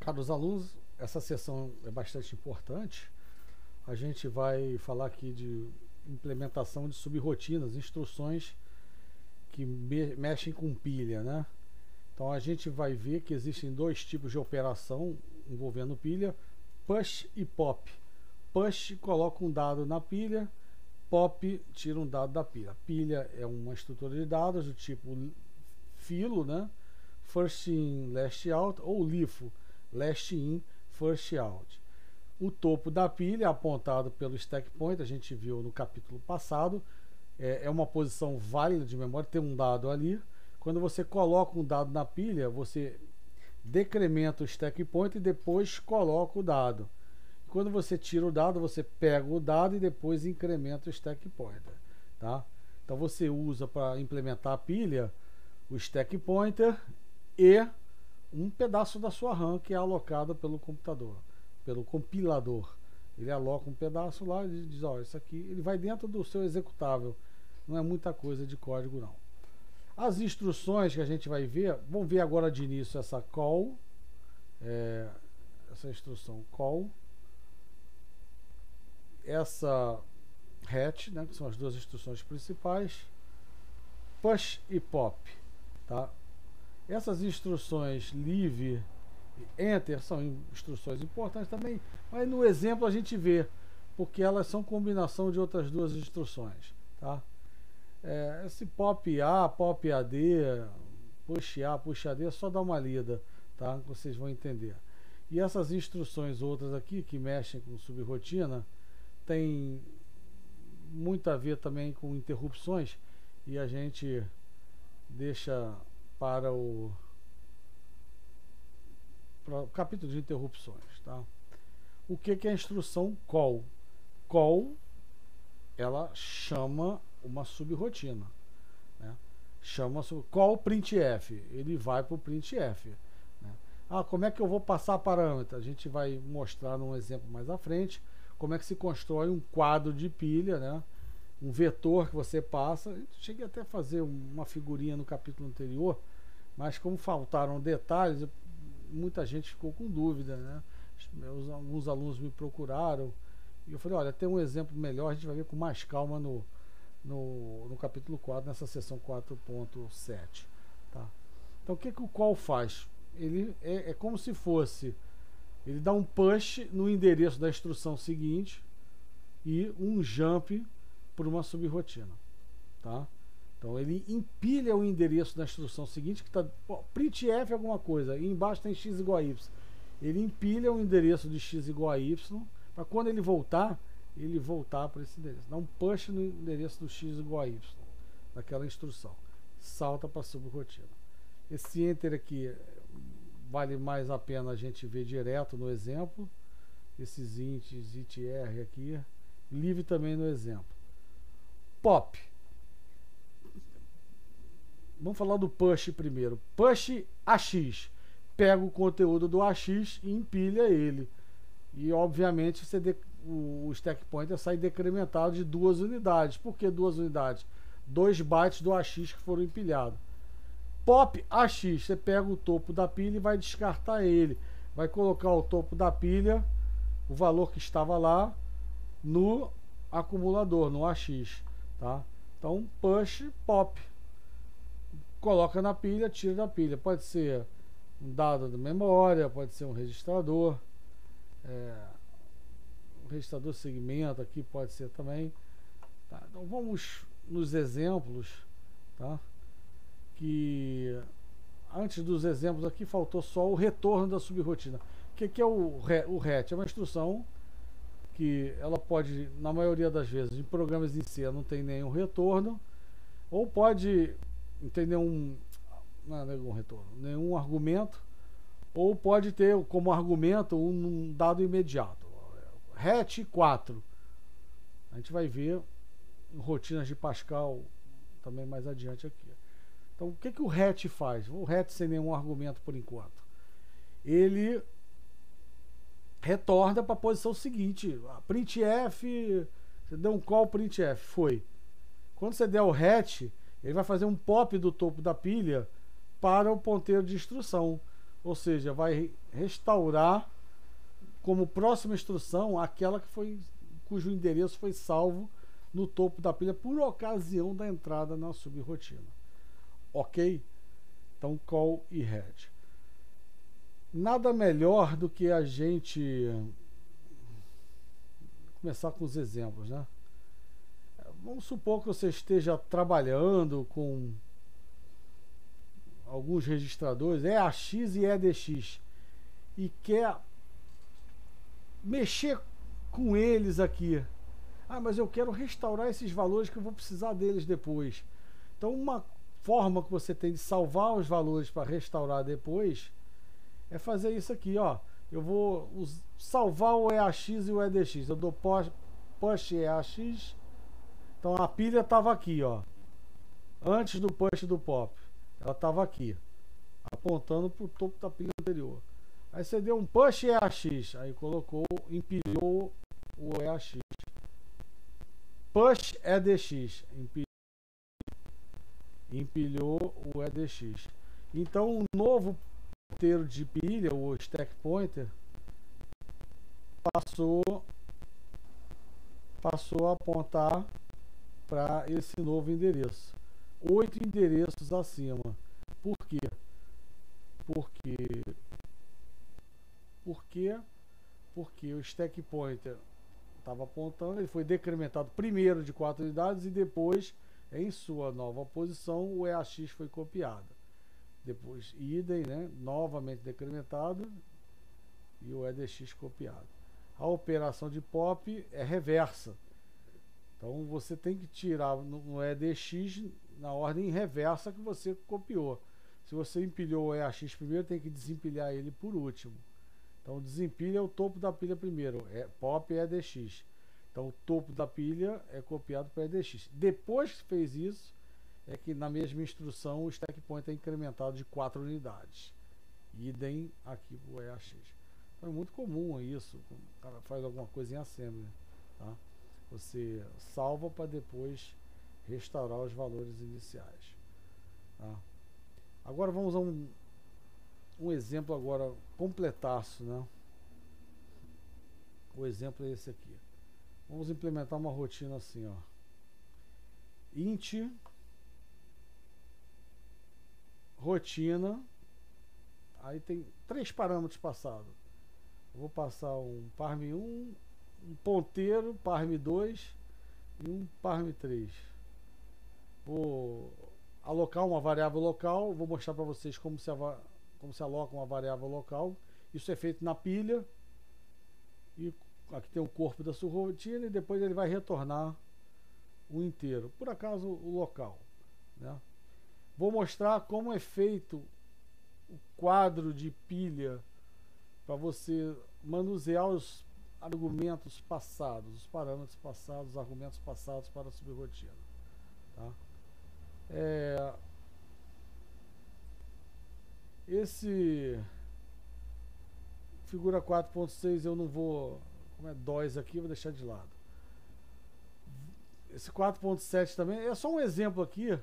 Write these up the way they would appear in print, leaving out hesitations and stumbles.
Caros alunos, essa sessão é bastante importante. A gente vai falar aqui de implementação de subrrotinas, instruções que mexem com pilha, né? Então a gente vai ver que existem dois tipos de operação envolvendo pilha, push e pop. Push coloca um dado na pilha, pop tira um dado da pilha. Pilha é uma estrutura de dados do tipo filo, né? First in, last out, ou LIFO, last in, first out. O topo da pilha, apontado pelo stack point, a gente viu no capítulo passado, é uma posição válida de memória, tem um dado ali. Quando você coloca um dado na pilha, você decrementa o stack point e depois coloca o dado. Quando você tira o dado, você pega o dado e depois incrementa o stack pointer, tá? Então você usa para implementar a pilha o stack pointer e um pedaço da sua RAM que é alocado pelo computador, pelo compilador. Ele aloca um pedaço lá e diz, ó, isso aqui, ele vai dentro do seu executável. Não é muita coisa de código, não. As instruções que a gente vai ver, vamos ver agora de início essa call, essa instrução call, essa hat, né, que são as duas instruções principais, push e pop, tá? Essas instruções leave e enter são instruções importantes também, mas no exemplo a gente vê, porque elas são combinação de outras duas instruções, tá? Esse pop A, pop AD, push A, push AD, é só dar uma lida, tá? Vocês vão entender. E essas instruções outras aqui, que mexem com subrrotina, tem muito a ver também com interrupções, e a gente deixa para o capítulo de interrupções, tá? O que é a instrução call? Call, ela chama uma subrrotina, né? Chama call printf, ele vai para o printf, né? Como é que eu vou passar parâmetro? A gente vai mostrar num exemplo mais à frente como é que se constrói um quadro de pilha, né? Um vetor que você passa. Eu cheguei até a fazer uma figurinha no capítulo anterior, mas como faltaram detalhes, muita gente ficou com dúvida, né? Alguns alunos me procuraram e eu falei, olha, tem um exemplo melhor, a gente vai ver com mais calma no capítulo 4, nessa seção 4.7, tá? Então o que o call faz? Ele é como se fosse, ele dá um push no endereço da instrução seguinte e um jump por uma subrrotina, tá? Então ele empilha o endereço da instrução seguinte, que está printf alguma coisa, e embaixo tem x igual a y. Ele empilha o endereço de x igual a y, para quando ele voltar para esse endereço. Dá um push no endereço do x igual a y, daquela instrução. Salta para a subrrotina. Esse enter aqui vale mais a pena a gente ver direto no exemplo. Esses ints, itr aqui. Leave também no exemplo. Pop. Vamos falar do push primeiro. Push AX. Pega o conteúdo do AX e empilha ele. E obviamente o stack pointer sai decrementado de 2 unidades. Por que 2 unidades? 2 bytes do AX que foram empilhados. Pop AX. Você pega o topo da pilha e vai descartar ele. Vai colocar o topo da pilha, o valor que estava lá, no acumulador, no AX. Tá? Então, push, pop. Coloca na pilha, tira da pilha. Pode ser um dado de memória, pode ser um registrador. O registrador segmento aqui pode ser também. Tá? Então, vamos nos exemplos, tá? Que antes dos exemplos aqui faltou só o retorno da subrrotina. O que é o RET? É uma instrução que ela pode, na maioria das vezes, em programas em C não tem nenhum retorno, ou pode não ter nenhum retorno, nenhum argumento, ou pode ter como argumento um dado imediato. RET 4. A gente vai ver em rotinas de Pascal também mais adiante aqui. Então, o que o RET faz? O RET sem nenhum argumento por enquanto. Ele retorna para a posição seguinte. Printf, você deu um call printf, foi. Quando você der o RET, ele vai fazer um pop do topo da pilha para o ponteiro de instrução. ou seja, vai restaurar como próxima instrução aquela cujo endereço foi salvo no topo da pilha por ocasião da entrada na subrotina. Ok? Então, call e head. Nada melhor do que a gente começar com os exemplos, né? Vamos supor que você esteja trabalhando com alguns registradores, EAX e EDX, e quer mexer com eles aqui. Ah, mas eu quero restaurar esses valores que eu vou precisar deles depois. Então, uma forma que você tem de salvar os valores para restaurar depois é fazer isso aqui, ó. Eu vou salvar o EAX e o EDX. Eu dou push EAX. Então a pilha estava aqui, ó. Antes do push do pop. Ela estava aqui, apontando para o topo da pilha anterior. Aí você deu um push EAX. Aí colocou, empilhou o EAX. Push EDX. Empilhou o EDX. Então o novo ponteiro de pilha, o stack pointer, passou a apontar para esse novo endereço. 8 endereços acima. Por quê? Porque o stack pointer estava apontando, ele foi decrementado primeiro de 4 unidades e depois, em sua nova posição, o EAX foi copiado. Depois, idem, né? Novamente decrementado e o EDX copiado. A operação de pop é reversa. Então você tem que tirar no EDX na ordem reversa que você copiou. Se você empilhou o EAX primeiro, tem que desempilhar ele por último. Então desempilha o topo da pilha primeiro, pop e EDX. Então o topo da pilha é copiado para EDX. Depois que fez isso, é que na mesma instrução o stack point é incrementado de 4 unidades. Idem aqui para o EAX. Então é muito comum isso. O cara faz alguma coisa em assembly, tá? Você salva para depois restaurar os valores iniciais, tá? Agora vamos a um exemplo agora completaço, né? O exemplo é esse aqui. Vamos implementar uma rotina assim, ó. Int rotina. Aí tem 3 parâmetros passados. Eu vou passar um parm1, um ponteiro, parm2 e um parm3. Vou alocar uma variável local. Vou mostrar para vocês como se aloca uma variável local. Isso é feito na pilha. E aqui tem o corpo da sua rotina e depois ele vai retornar o inteiro. Por acaso o local, né? Vou mostrar como é feito o quadro de pilha para você manusear os argumentos passados, os parâmetros passados, os argumentos passados para a subrotina, tá? Esse figura 4.6 eu não vou, como é DOS aqui, eu vou deixar de lado. Esse 4.7 também é só um exemplo aqui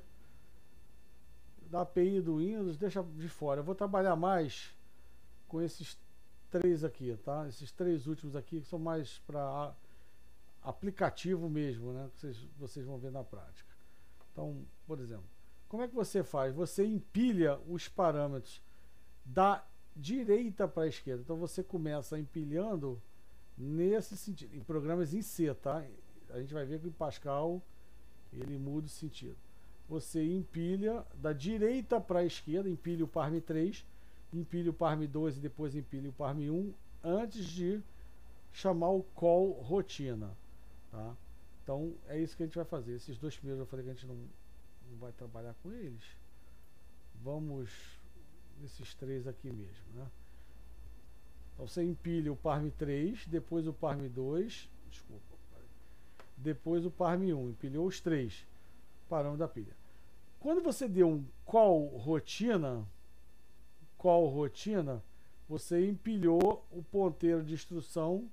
da API do Windows, deixa de fora. Eu vou trabalhar mais com esses 3 aqui, tá? Esses 3 últimos aqui que são mais para aplicativo mesmo, né? Que vocês vão ver na prática. Então, por exemplo, como é que você faz? Você empilha os parâmetros da direita para a esquerda. Então você começa empilhando nesse sentido, em programas em C, tá? A gente vai ver que o Pascal ele muda o sentido. Você empilha da direita para a esquerda, empilha o parm3, empilha o parm2 e depois empilha o parm1 antes de chamar o call rotina, tá? Então é isso que a gente vai fazer. Esses 2 primeiros eu falei que a gente não vai trabalhar com eles. Vamos nesses 3 aqui mesmo, né? Então você empilha o parm3, depois o parm2, desculpa, depois o parm1, empilhou os 3 parâmetros da pilha. Quando você deu um call rotina, você empilhou o ponteiro de instrução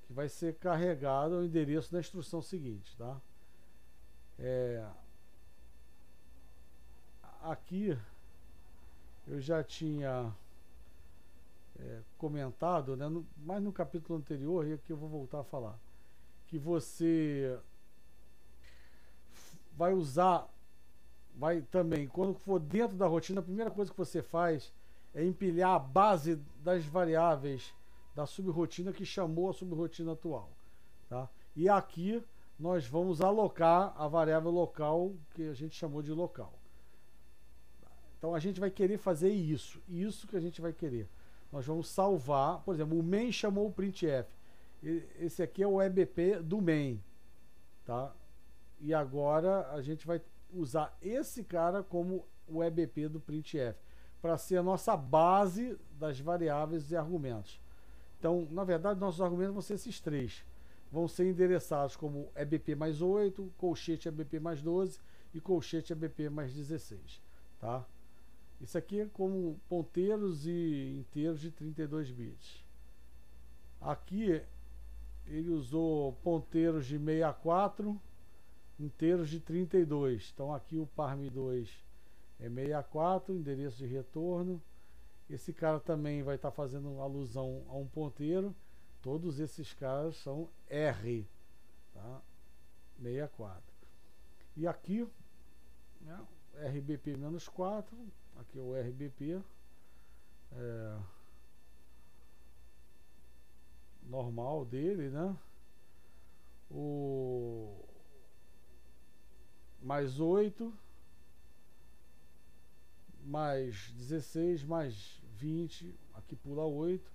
que vai ser carregado ao endereço da instrução seguinte, tá? Aqui eu já tinha comentado, né, mas no capítulo anterior, e aqui eu vou voltar a falar, que você vai usar, vai também, quando for dentro da rotina, a primeira coisa que você faz é empilhar a base das variáveis da subrotina que chamou a subrotina atual, tá? E aqui nós vamos alocar a variável local que a gente chamou de local. Então a gente vai querer fazer isso que a gente vai querer. Nós vamos salvar, por exemplo, o main chamou o printf. Esse aqui é o EBP do main, tá? E agora a gente vai usar esse cara como o EBP do printf, para ser a nossa base das variáveis e argumentos. Então, na verdade, nossos argumentos vão ser esses três. Vão ser endereçados como EBP mais 8, colchete EBP mais 12 e colchete EBP mais 16, tá? Isso aqui é como ponteiros e inteiros de 32 bits. Aqui ele usou ponteiros de 64, inteiros de 32. Então aqui o parm2 é 64, endereço de retorno. Esse cara também vai estar fazendo alusão a um ponteiro. Todos esses caras são R, tá? 64. E aqui, né, RBP-4, aqui é o RBP normal dele, né? O mais 8, mais 16, mais 20, aqui pula 8,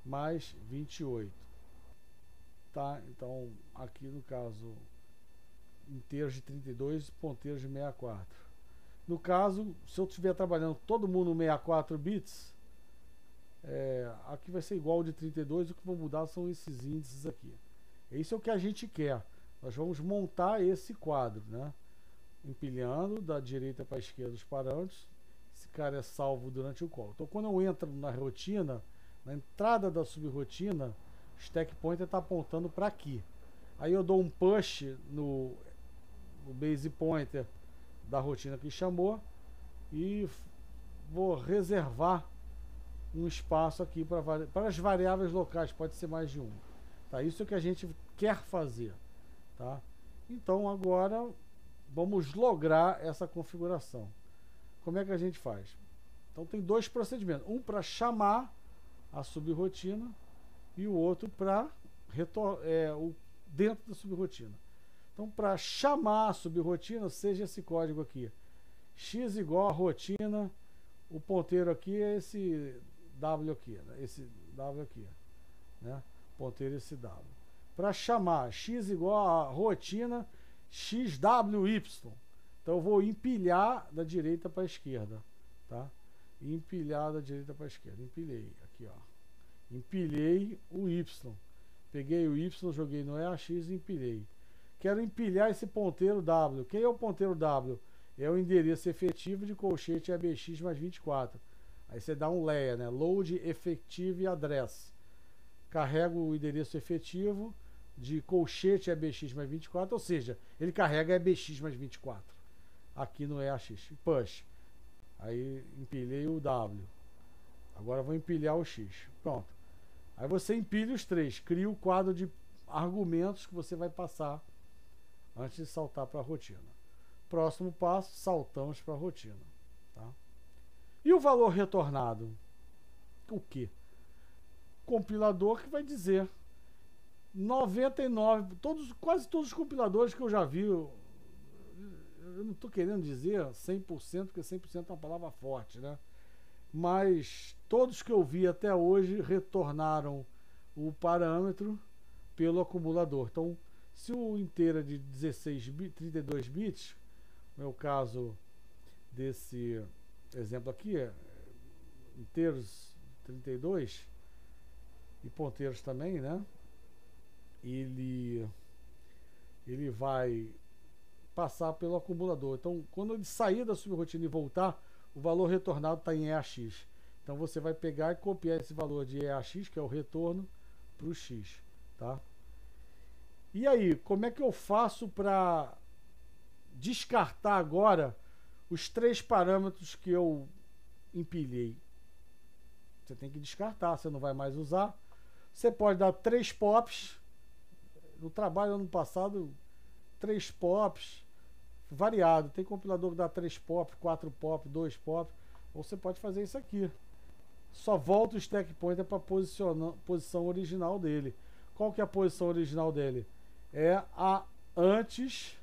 mais 28, tá? Então aqui no caso inteiros de 32, ponteiros de 64. No caso, se eu estiver trabalhando todo mundo 64 bits, aqui vai ser igual ao de 32, o que vou mudar são esses índices aqui. Isso é o que a gente quer. Nós vamos montar esse quadro, né? Empilhando da direita para a esquerda os parâmetros. Esse cara é salvo durante o call. Então quando eu entro na rotina, na entrada da subrotina, o stack pointer está apontando para aqui. Aí eu dou um push no base pointer da rotina que chamou e vou reservar um espaço aqui para as variáveis locais, pode ser mais de uma, tá? Isso é o que a gente quer fazer, tá? Então agora vamos lograr essa configuração. Como é que a gente faz? Então tem dois procedimentos, um para chamar a subrotina e o outro para dentro da subrotina. Então, para chamar a subrotina, seja esse código aqui, x igual a rotina, o ponteiro aqui é esse W aqui, né? Esse W aqui, né? Ponteiro esse W. Para chamar x igual a rotina XWY. Então, eu vou empilhar da direita para a esquerda, tá? Empilhar da direita para a esquerda. Empilhei aqui, ó. Empilhei o Y. Peguei o Y, joguei no EAX e empilhei. Quero empilhar esse ponteiro W. Quem é o ponteiro W? É o endereço efetivo de colchete ABX mais 24. Aí você dá um layer, né? Load Effective Address. Carrega o endereço efetivo de colchete ABX mais 24, ou seja, ele carrega ABX mais 24 aqui no EAX. Push. Aí empilhei o W. Agora vou empilhar o X. Pronto. Aí você empilha os três. Cria o quadro de argumentos que você vai passar antes de saltar para a rotina. Próximo passo, saltamos para a rotina, tá? E o valor retornado? O que? Compilador que vai dizer 99, quase todos os compiladores que eu já vi, eu não estou querendo dizer 100%, porque 100% é uma palavra forte, né? Mas todos que eu vi até hoje retornaram o parâmetro pelo acumulador. Então, se o inteiro é de 32 bits, no meu caso desse exemplo aqui, inteiros 32 e ponteiros também, né? Ele vai passar pelo acumulador. Então, quando ele sair da subrotina e voltar, o valor retornado está em EAX. Então, você vai pegar e copiar esse valor de EAX, que é o retorno, para o X, tá? E aí, como é que eu faço para descartar agora os três parâmetros que eu empilhei? você tem que descartar, você não vai mais usar. Você pode dar 3 pops. No trabalho ano passado, 3 pops, variado. Tem compilador que dá 3 pops, 4 pops, 2 pops. Ou você pode fazer isso aqui. Só volta o stack pointer para a posição original dele. Qual que é a posição original dele? É a antes.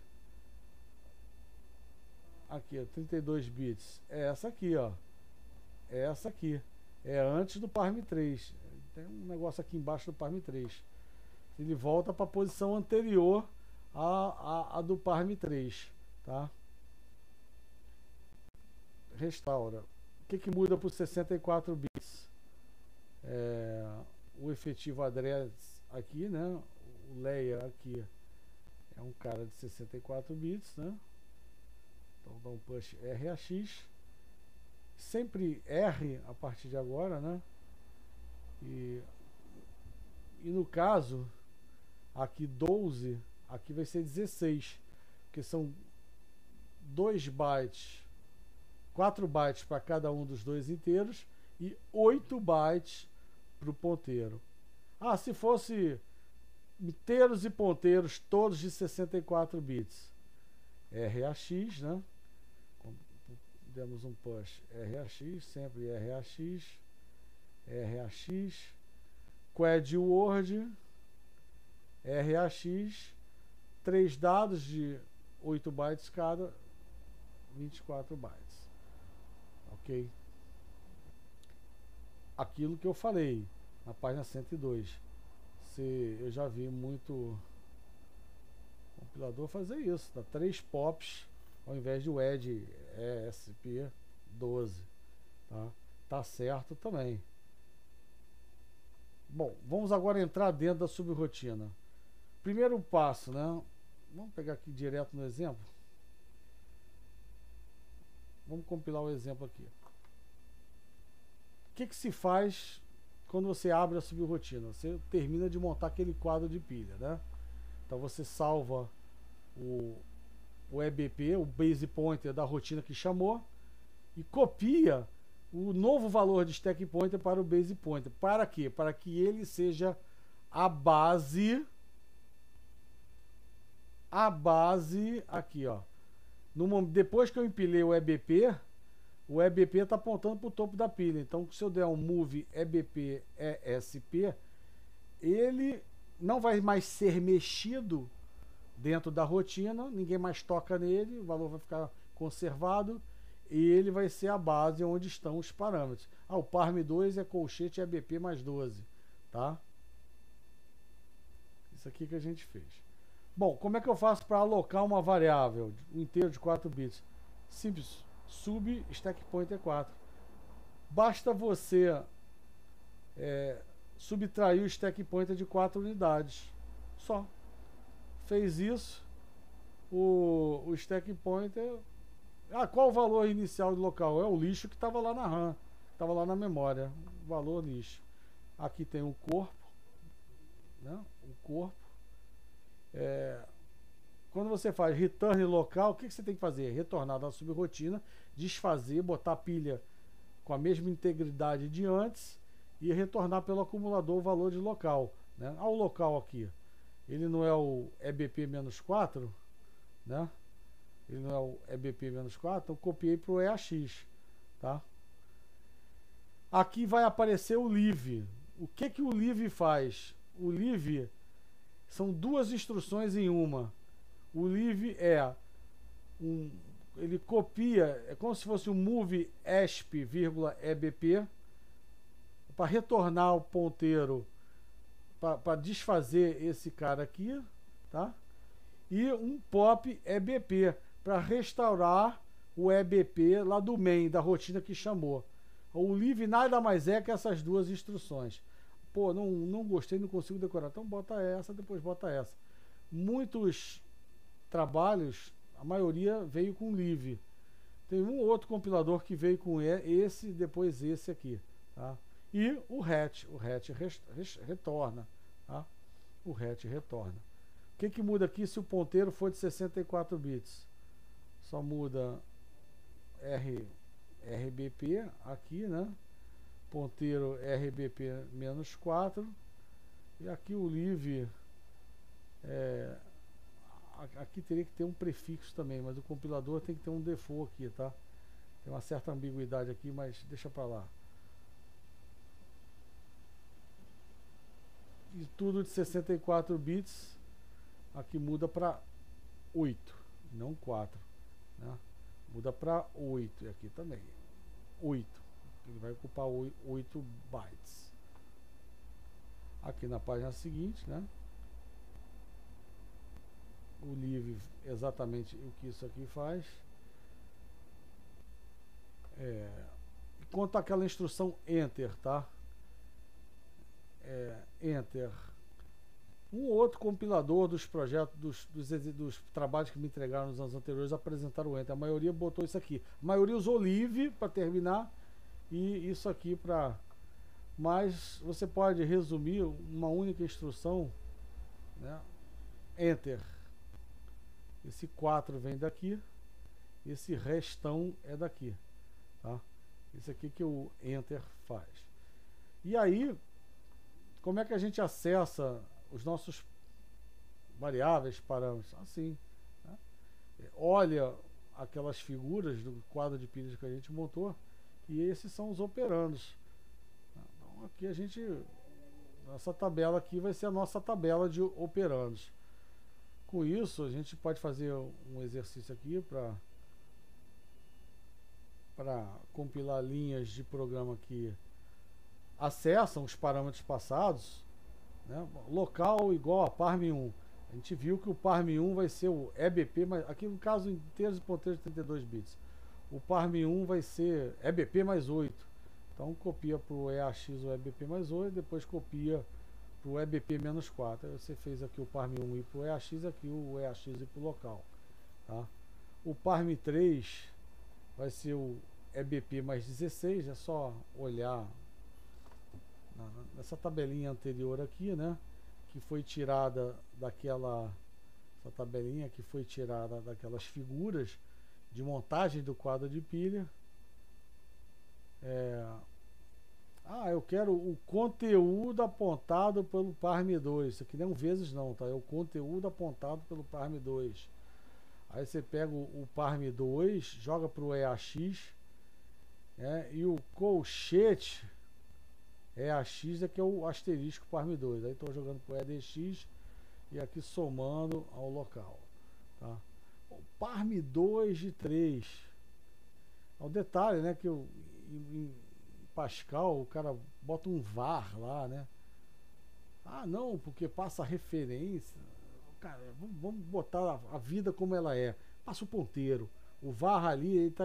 Aqui, ó, 32 bits. É essa aqui, ó. É essa aqui. É antes do PARM3. Tem um negócio aqui embaixo do PARM3. Ele volta para a posição anterior à do PARM3, tá? Restaura. O que muda por 64 bits? O efetivo address aqui, né? O layer aqui é um cara de 64 bits, né? Então dá um push RAX. Sempre R a partir de agora, né? E no caso aqui 12, aqui vai ser 16, porque são 2 bytes, 4 bytes para cada um dos dois inteiros e 8 bytes para o ponteiro. Ah, se fosse inteiros e ponteiros todos de 64 bits, RAX, né? Demos um push RAX, sempre RAX, Quad Word, RAX, 3 dados de 8 bytes cada, 24 bytes. Ok? Aquilo que eu falei na página 102. Eu já vi muito compilador fazer isso, dá 3 pops ao invés de WED ESP12, tá certo também. Bom, vamos agora entrar dentro da subrotina. Primeiro passo, né? Vamos pegar aqui direto no exemplo. Vamos compilar o exemplo aqui. O que se faz quando você abre a subrotina? Você termina de montar aquele quadro de pilha, né? Então você salva o EBP, o base pointer da rotina que chamou, e copia o novo valor de stack pointer para o base pointer. Para quê? Para que ele seja a base aqui, ó. Depois que eu empilhei o EBP está apontando para o topo da pilha. Então, se eu der um move EBP ESP, ele não vai mais ser mexido dentro da rotina, ninguém mais toca nele, o valor vai ficar conservado e ele vai ser a base onde estão os parâmetros. O PARM2 é colchete EBP mais 12, tá? Isso aqui que a gente fez. Bom, como é que eu faço para alocar uma variável inteiro de 4 bits? Simples, sub stack pointer 4. Basta você subtrair o stack pointer de 4 unidades. Só. Fez isso, o stack pointer... qual o valor inicial do local? É o lixo que estava lá na RAM, estava lá na memória. Valor lixo. Aqui tem o corpo, né? O corpo. Quando você faz return local, o que você tem que fazer? Retornar da subrotina, desfazer, botar a pilha com a mesma integridade de antes e retornar pelo acumulador o valor de local, né? O local aqui, ele não é o EBP-4, né? Ele não é o EBP-4, então copiei para o EAX, tá? Aqui vai aparecer o leave. O que o leave faz? O leave são 2 instruções em uma. O leave ele copia, é como se fosse um move ESP, EBP, para retornar o ponteiro, para desfazer esse cara aqui, tá? E um pop EBP, para restaurar o EBP lá do main, da rotina que chamou. O leave nada mais é que essas 2 instruções. Pô, não gostei, não consigo decorar. Então bota essa, depois bota essa. Muitos trabalhos, a maioria veio com leave. Tem um outro compilador que veio com esse, depois esse aqui, tá? E o hatch retorna, tá? O hatch retorna. O que muda aqui se o ponteiro for de 64 bits? Só muda RBP aqui, né? ponteiro RBP-4, e aqui o live, aqui teria que ter um prefixo também, mas o compilador tem que ter um default aqui, tá? Tem uma certa ambiguidade aqui, mas deixa pra lá. E tudo de 64 bits, aqui muda para 8, não 4, né? Muda para 8, e aqui também 8, ele vai ocupar 8 bytes. Aqui na página seguinte, né, o live, exatamente o que isso aqui faz. Quanto àquela instrução enter, tá? Enter. Um outro compilador dos projetos, dos trabalhos que me entregaram nos anos anteriores apresentaram o enter. A maioria botou isso aqui. A maioria usou live para terminar e isso aqui para... Mas você pode resumir uma única instrução, né? Enter. Esse 4 vem daqui, esse restão é daqui, tá? Isso aqui que o enter faz. E aí, como é que a gente acessa os nossos variáveis, parâmetros? Assim, né? Olha aquelas figuras do quadro de pilhas que a gente montou, e esses são os operandos. Então aqui a gente, essa tabela aqui vai ser a nossa tabela de operandos. Com isso a gente pode fazer um exercício aqui para compilar linhas de programa que acessam os parâmetros passados, né? Local igual a parm1. A gente viu que o parm1 vai ser o EBP, mas aqui no caso inteiros e ponteiros de 32 bits. O parm1 vai ser EBP mais 8. Então copia para o EAX o EBP mais 8, depois copia para o EBP menos 4. Aí você fez aqui o parm1 ir para o EAX, aqui o EAX ir para o local, tá? O parm3 vai ser o EBP mais 16, é só olhar nessa tabelinha anterior aqui, né, que foi tirada essa tabelinha que foi tirada daquelas figuras de montagem do quadro de pilha. Eu quero o conteúdo apontado pelo parm2. Isso aqui não é um vezes não, tá? É o conteúdo apontado pelo parm2. Aí você pega o parm2, joga para o EAX, e o colchete EAX é que é o asterisco parm2. Aí estou jogando para o EDX e aqui somando ao local, tá? O parm2 de 3. O detalhe, né, que em Pascal o cara bota um var lá, né? Ah, não, porque passa referência. Cara, vamos botar a vida como ela é. Passa o ponteiro. O var ali, ele tá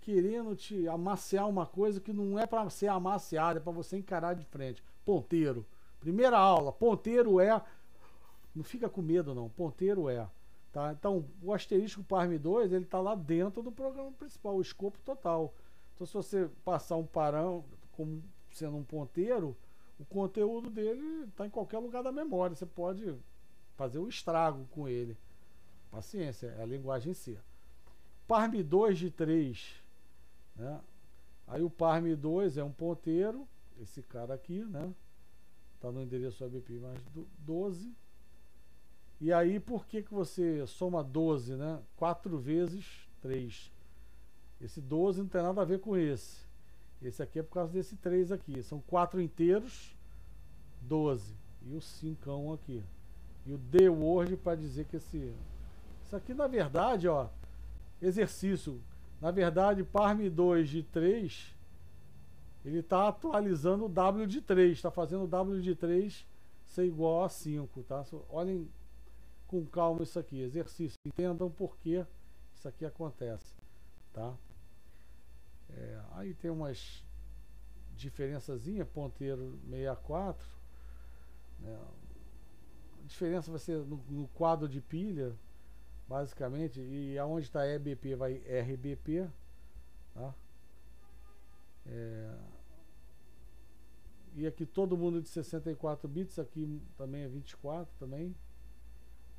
querendo te amaciar uma coisa que não é para ser amaciada, é para você encarar de frente. Ponteiro. Primeira aula, ponteiro é... Não fica com medo não, ponteiro é. Tá? Então, o asterisco parm2, ele tá lá dentro do programa principal, o escopo total. Então, se você passar um parâmetro como sendo um ponteiro, o conteúdo dele está em qualquer lugar da memória. Você pode fazer o estrago com ele. Paciência, é a linguagem C. Parm2 de 3, né? Aí o parm2 é um ponteiro, esse cara aqui, né? Está no endereço EBP mais 12. E aí, por que você soma 12, né? 4 vezes 3. Esse 12 não tem nada a ver com esse. Esse aqui é por causa desse 3 aqui. São 4 inteiros, 12. E o 5 aqui. E o dword para dizer que isso aqui, na verdade, ó, exercício. Na verdade, parm2 de 3, ele está atualizando o W de 3. Está fazendo o W de 3 ser igual a 5, tá? Olhem com calma isso aqui. Exercício. Entendam por que isso aqui acontece, tá? Aí tem umas diferençazinha, ponteiro 64, né? A diferença vai ser no quadro de pilha, basicamente, e aonde está EBP vai RBP, tá? E aqui todo mundo de 64 bits, aqui também é 24 também,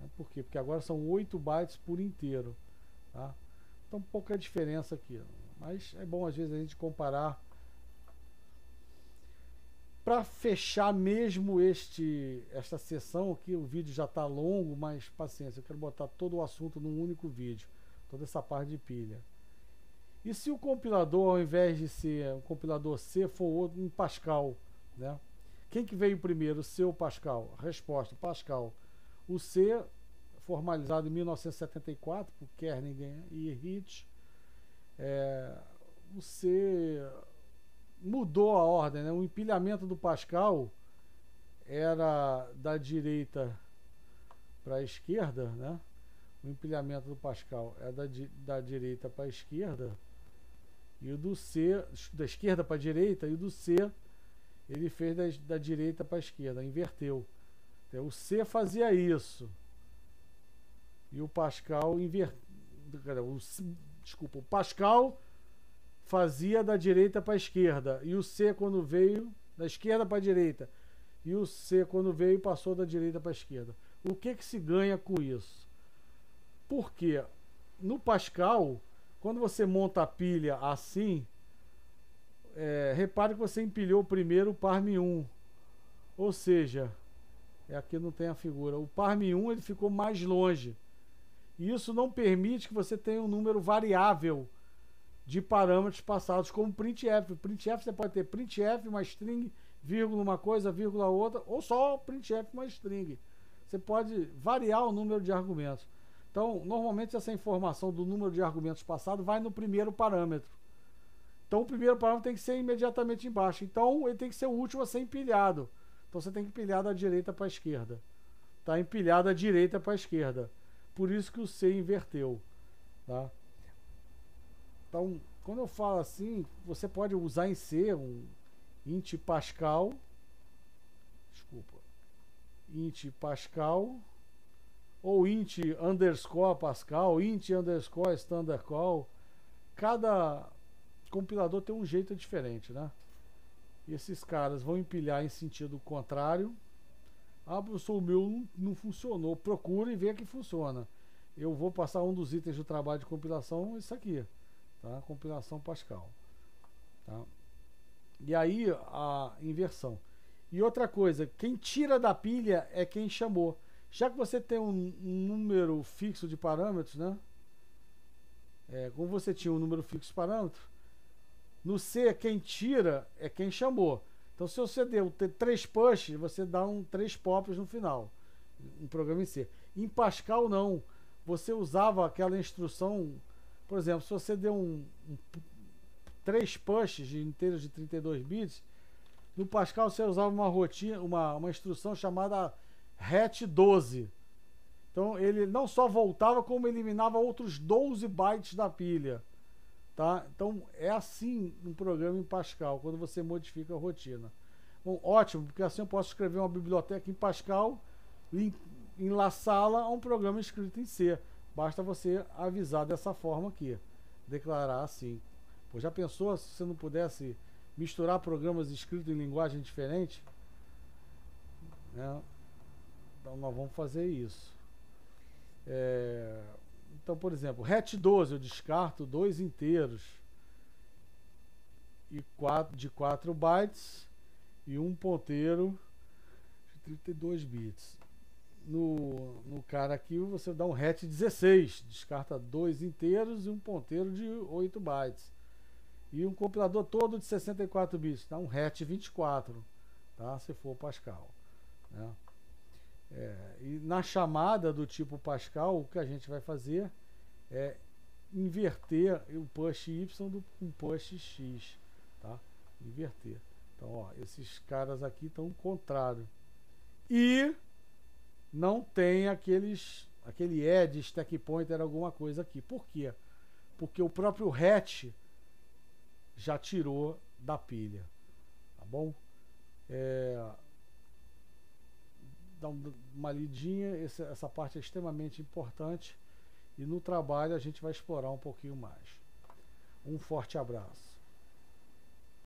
né? Por quê? Porque agora são 8 bytes por inteiro, tá? Então pouca diferença aqui, mas é bom às vezes a gente comparar para fechar mesmo esta sessão aqui, o vídeo já está longo, mas paciência, eu quero botar todo o assunto num único vídeo, toda essa parte de pilha. E se o compilador, ao invés de ser um compilador C, for outro em Pascal, né? Quem que veio primeiro, C ou Pascal? Resposta, Pascal. O C, formalizado em 1974 por Kernighan e Ritchie, o C mudou a ordem, né? O empilhamento do Pascal era da direita para a esquerda, né? O empilhamento do Pascal é da direita para a esquerda, e o do C, da esquerda para a direita, e o do C ele fez da direita para a esquerda, inverteu. Então, o C fazia isso, e o Pascal o Pascal fazia da direita para a esquerda, e o C, quando veio, da esquerda para a direita, e o C, quando veio, passou da direita para a esquerda. O que se ganha com isso? Porque no Pascal, quando você monta a pilha assim, repare que você empilhou primeiro o PARM1, ou seja, aqui não tem a figura, o PARM1 ele ficou mais longe, e isso não permite que você tenha um número variável de parâmetros passados, como printf. Printf você pode ter printf mais string, vírgula uma coisa, vírgula outra, ou só printf mais string. Você pode variar o número de argumentos. Então, normalmente essa informação do número de argumentos passado vai no primeiro parâmetro. Então, o primeiro parâmetro tem que ser imediatamente embaixo. Então, ele tem que ser o último a ser empilhado. Então, você tem que empilhar da direita para a esquerda. Está empilhado da direita para a esquerda. Por isso que o C inverteu. Tá? Então, quando eu falo assim, você pode usar em C um int Pascal. Desculpa. Int Pascal. Ou int underscore Pascal, int underscore standard call. Cada compilador tem um jeito diferente, né? E esses caras vão empilhar em sentido contrário. Ah, professor, o meu não funcionou. Procure e veja que funciona. Eu vou passar um dos itens do trabalho de compilação, isso aqui, tá? Compilação Pascal. Tá? E aí a inversão. E outra coisa, quem tira da pilha é quem chamou. Já que você tem um número fixo de parâmetros, né? Como você tinha um número fixo de parâmetros, no C quem tira é quem chamou. Então, se você deu 3 push, você dá 3 pops no final. Um programa em C. Em Pascal, não. Você usava aquela instrução, por exemplo, se você deu 3 pushes de inteiros de 32 bits, no Pascal você usava uma rotina, uma instrução chamada RET12. Então ele não só voltava, como eliminava outros 12 bytes da pilha. Tá? Então é assim um programa em Pascal, quando você modifica a rotina. Bom, ótimo, porque assim eu posso escrever uma biblioteca em Pascal, enlaçá-la a um programa escrito em C. Basta você avisar dessa forma aqui, declarar assim. Pô, já pensou se você não pudesse misturar programas escritos em linguagem diferente? Né? Então nós vamos fazer isso. Então, por exemplo, RET12 eu descarto 2 inteiros de 4 bytes e um ponteiro de 32 bits. No cara aqui você dá um RET16, descarta 2 inteiros e um ponteiro de 8 bytes. E um compilador todo de 64 bits, dá um RET24, tá? Se for Pascal, né? E na chamada do tipo Pascal, o que a gente vai fazer é inverter o push Y do push X, tá? Inverter. Então, ó, esses caras aqui estão ao contrário. E não tem aquele add, stack pointer, alguma coisa aqui. Por quê? Porque o próprio RET já tirou da pilha, tá bom? Dá uma lidinha, essa parte é extremamente importante, e no trabalho a gente vai explorar um pouquinho mais. Um forte abraço.